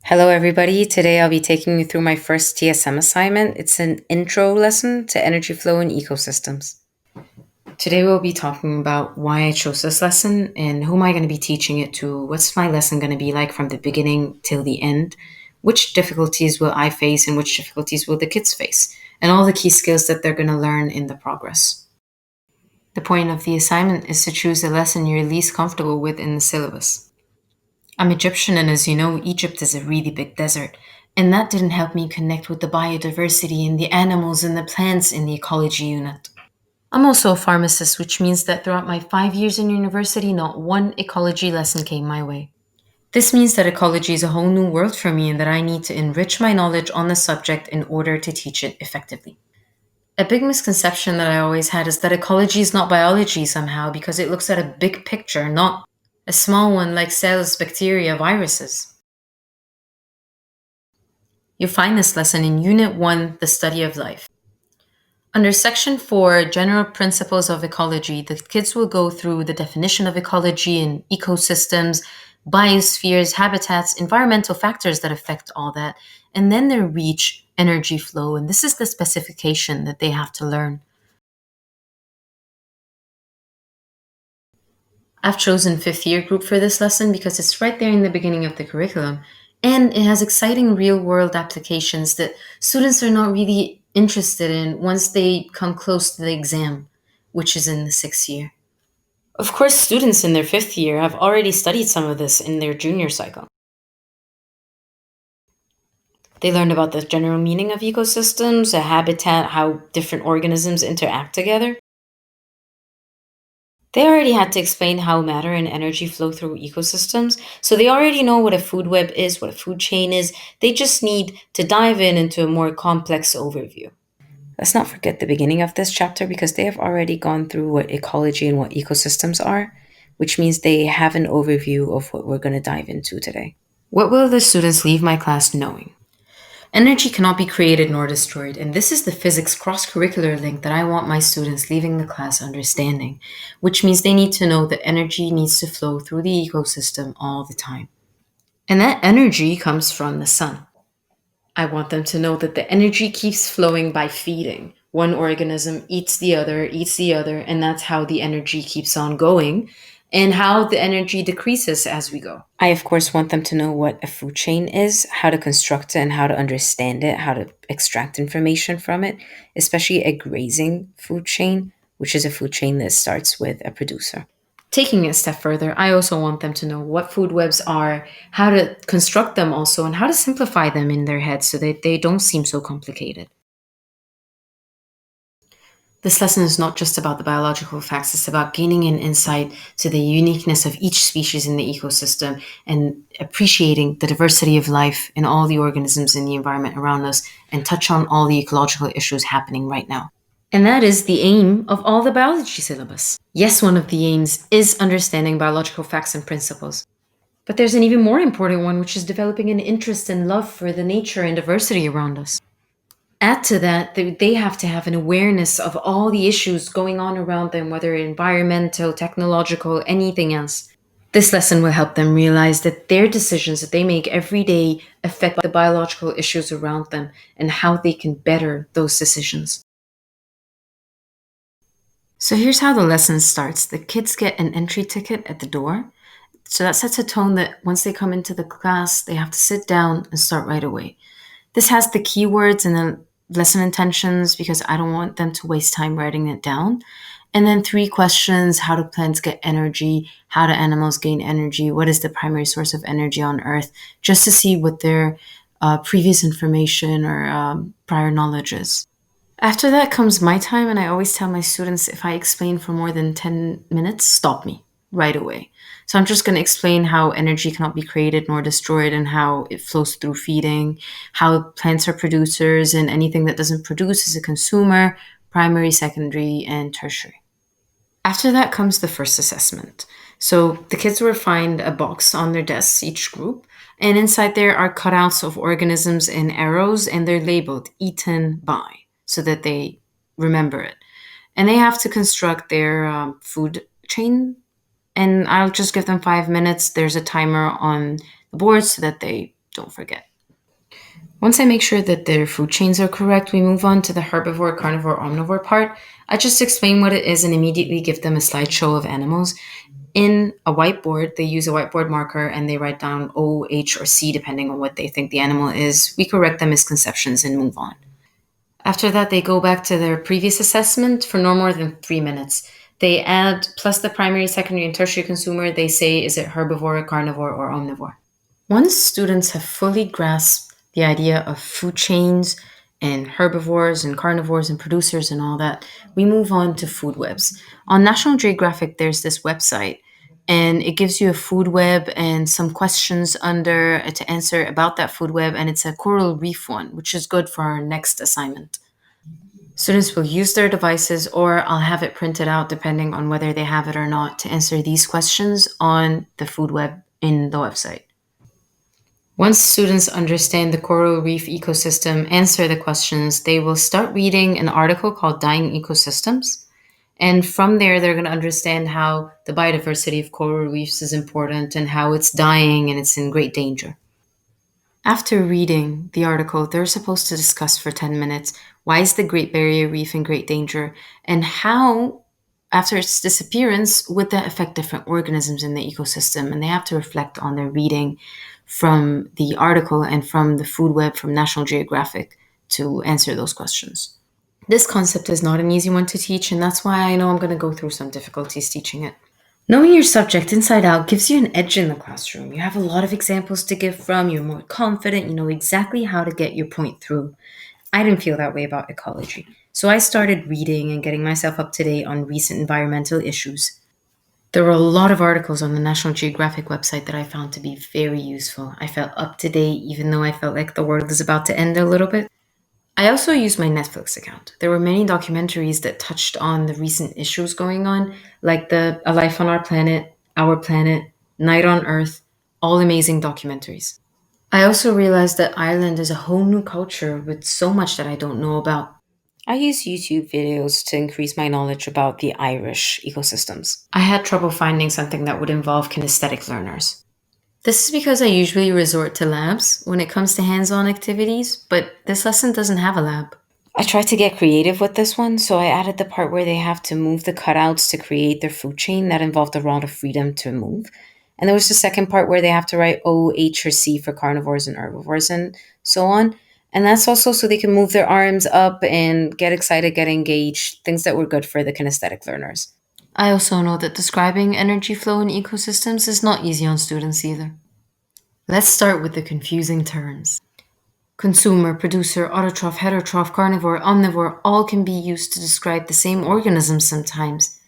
Hello, everybody. Today I'll be taking you through my first TSM assignment. It's an intro lesson to energy flow and ecosystems. Today we'll be talking about why I chose this lesson and who am I going to be teaching it to, what's my lesson going to be like from the beginning till the end, which difficulties will I face and which difficulties will the kids face, and all the key skills that they're going to learn in the progress. The point of the assignment is to choose a lesson you're least comfortable with in the syllabus. I'm Egyptian, and as you know, Egypt is a really big desert. And that didn't help me connect with the biodiversity and the animals and the plants in the ecology unit. I'm also a pharmacist, which means that throughout my 5 years in university, not one ecology lesson came my way. This means that ecology is a whole new world for me and that I need to enrich my knowledge on the subject in order to teach it effectively. A big misconception that I always had is that ecology is not biology somehow because it looks at a big picture, not a small one like cells, bacteria, viruses. You'll find this lesson in Unit 1, The Study of Life. Under Section 4, General Principles of Ecology, the kids will go through the definition of ecology and ecosystems, biospheres, habitats, environmental factors that affect all that, and then they reach energy flow, and this is the specification that they have to learn. I've chosen fifth year group for this lesson because it's right there in the beginning of the curriculum. And it has exciting real world applications that students are not really interested in once they come close to the exam, which is in the sixth year. Of course, students in their fifth year have already studied some of this in their junior cycle. They learned about the general meaning of ecosystems, a habitat, how different organisms interact together. They already had to explain how matter and energy flow through ecosystems, so they already know what a food web is, what a food chain is. They just need to dive in into a more complex overview. Let's not forget the beginning of this chapter because they have already gone through what ecology and what ecosystems are, which means they have an overview of what we're going to dive into today. What will the students leave my class knowing? Energy cannot be created nor destroyed, and this is the physics cross curricular link that I want my students leaving the class understanding, which means they need to know that energy needs to flow through the ecosystem all the time. And that energy comes from the sun. I want them to know that the energy keeps flowing by feeding. One organism eats the other, and that's how the energy keeps on going and how the energy decreases as we go. I, of course, want them to know what a food chain is, how to construct it, and how to understand it, how to extract information from it, especially a grazing food chain, which is a food chain that starts with a producer. Taking it a step further, I also want them to know what food webs are, how to construct them also, and how to simplify them in their heads so that they don't seem so complicated. This lesson is not just about the biological facts, it's about gaining an insight to the uniqueness of each species in the ecosystem and appreciating the diversity of life in all the organisms in the environment around us and touch on all the ecological issues happening right now. And that is the aim of all the biology syllabus. Yes, one of the aims is understanding biological facts and principles. But there's an even more important one, which is developing an interest and love for the nature and diversity around us. Add to that, they have to have an awareness of all the issues going on around them, whether environmental, technological, anything else. This lesson will help them realize that their decisions that they make every day affect the biological issues around them and how they can better those decisions. So here's how the lesson starts. The kids get an entry ticket at the door. So that sets a tone that once they come into the class, they have to sit down and start right away. This has the keywords and the lesson intentions because I don't want them to waste time writing it down. And then 3 questions: how do plants get energy? How do animals gain energy? What is the primary source of energy on Earth? Just to see what their previous information or prior knowledge is. After that comes my time, and I always tell my students if I explain for more than 10 minutes, stop me right away. So I'm just going to explain how energy cannot be created nor destroyed and how it flows through feeding, how plants are producers, and anything that doesn't produce is a consumer, primary, secondary, and tertiary. After that comes the first assessment. So the kids will find a box on their desks, each group, and inside there are cutouts of organisms and arrows, and they're labeled eaten by so that they remember it. And they have to construct their food chain. And I'll just give them 5 minutes. There's a timer on the board so that they don't forget. Once I make sure that their food chains are correct, we move on to the herbivore, carnivore, omnivore part. I just explain what it is and immediately give them a slideshow of animals. In a whiteboard, they use a whiteboard marker and they write down O, H, or C depending on what they think the animal is. We correct the misconceptions and move on. After that, they go back to their previous assessment for no more than 3 minutes. They add plus the primary, secondary, and tertiary consumer. They say, is it herbivore, carnivore, or omnivore? Once students have fully grasped the idea of food chains and herbivores and carnivores and producers and all that, we move on to food webs. On National Geographic, there's this website and it gives you a food web and some questions under to answer about that food web, and it's a coral reef one, which is good for our next assignment. Students will use their devices, or I'll have it printed out depending on whether they have it or not, to answer these questions on the food web in the website. Once students understand the coral reef ecosystem, answer the questions, they will start reading an article called Dying Ecosystems. And from there, they're going to understand how the biodiversity of coral reefs is important and how it's dying and it's in great danger. After reading the article, they're supposed to discuss for 10 minutes why is the Great Barrier Reef in great danger and how, after its disappearance, would that affect different organisms in the ecosystem. And they have to reflect on their reading from the article and from the food web from National Geographic to answer those questions. This concept is not an easy one to teach, and that's why I know I'm going to go through some difficulties teaching it. Knowing your subject inside out gives you an edge in the classroom. You have a lot of examples to give from, you're more confident, you know exactly how to get your point through. I didn't feel that way about ecology, so I started reading and getting myself up to date on recent environmental issues. There were a lot of articles on the National Geographic website that I found to be very useful. I felt up to date even though I felt like the world is about to end a little bit. I also used my Netflix account. There were many documentaries that touched on the recent issues going on, like the A Life on Our Planet, Night on Earth, all amazing documentaries. I also realized that Ireland is a whole new culture with so much that I don't know about. I use YouTube videos to increase my knowledge about the Irish ecosystems. I had trouble finding something that would involve kinesthetic learners. This is because I usually resort to labs when it comes to hands on activities, but this lesson doesn't have a lab. I tried to get creative with this one, so I added the part where they have to move the cutouts to create their food chain that involved a lot of freedom to move. And there was the second part where they have to write O, H, or C for carnivores and herbivores and so on. And that's also so they can move their arms up and get excited, get engaged, things that were good for the kinesthetic learners. I also know that describing energy flow in ecosystems is not easy on students either. Let's start with the confusing terms. Consumer, producer, autotroph, heterotroph, carnivore, omnivore all can be used to describe the same organism sometimes.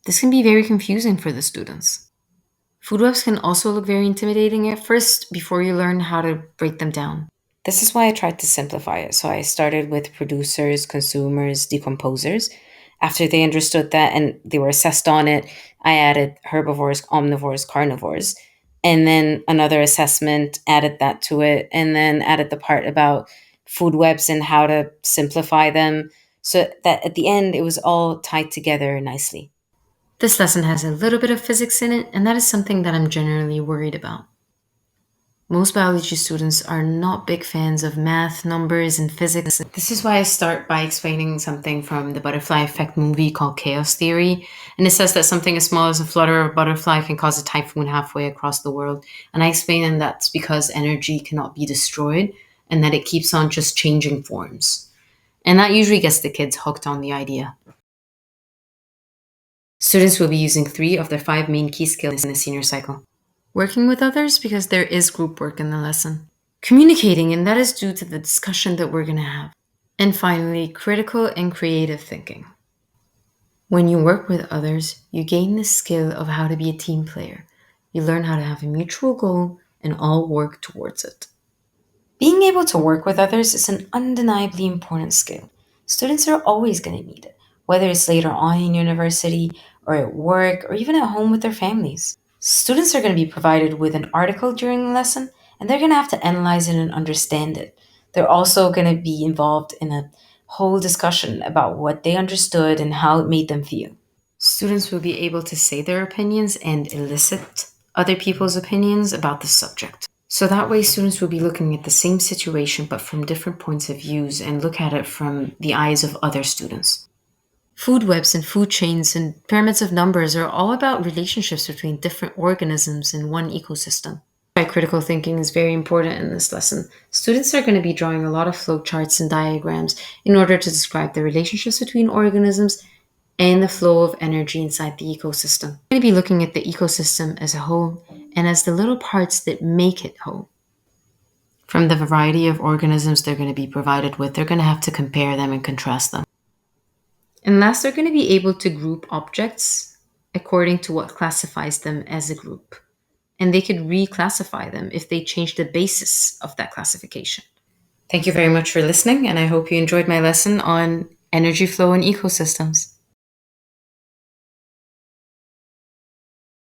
This can be very confusing for the students. Food webs can also look very intimidating at first before you learn how to break them down. This is why I tried to simplify it. So I started with producers, consumers, decomposers. After they understood that and they were assessed on it, I added herbivores, omnivores, carnivores. And then another assessment, added that to it, and then added the part about food webs and how to simplify them so that at the end it was all tied together nicely. This lesson has a little bit of physics in it, and that is something that I'm generally worried about. Most biology students are not big fans of math, numbers, and physics. This is why I start by explaining something from the Butterfly Effect movie called Chaos Theory. And it says that something as small as a flutter of a butterfly can cause a typhoon halfway across the world. And I explain that that's because energy cannot be destroyed and that it keeps on just changing forms. And that usually gets the kids hooked on the idea. Students will be using 3 of their 5 main key skills in the senior cycle. Working with others because there is group work in the lesson. Communicating, and that is due to the discussion that we're going to have. And finally, critical and creative thinking. When you work with others, you gain the skill of how to be a team player. You learn how to have a mutual goal and all work towards it. Being able to work with others is an undeniably important skill. Students are always going to need it, whether it's later on in university or at work or even at home with their families. Students are going to be provided with an article during the lesson, and they're going to have to analyze it and understand it. They're also going to be involved in a whole discussion about what they understood and how it made them feel. Students will be able to say their opinions and elicit other people's opinions about the subject. So that way, students will be looking at the same situation but from different points of views and look at it from the eyes of other students. Food webs and food chains and pyramids of numbers are all about relationships between different organisms in one ecosystem. Why critical thinking is very important in this lesson. Students are going to be drawing a lot of flowcharts and diagrams in order to describe the relationships between organisms and the flow of energy inside the ecosystem. We're going to be looking at the ecosystem as a whole and as the little parts that make it whole. From the variety of organisms they're going to be provided with, they're going to have to compare them and contrast them. And last, they're going to be able to group objects according to what classifies them as a group. And they could reclassify them if they change the basis of that classification. Thank you very much for listening, and I hope you enjoyed my lesson on energy flow and ecosystems.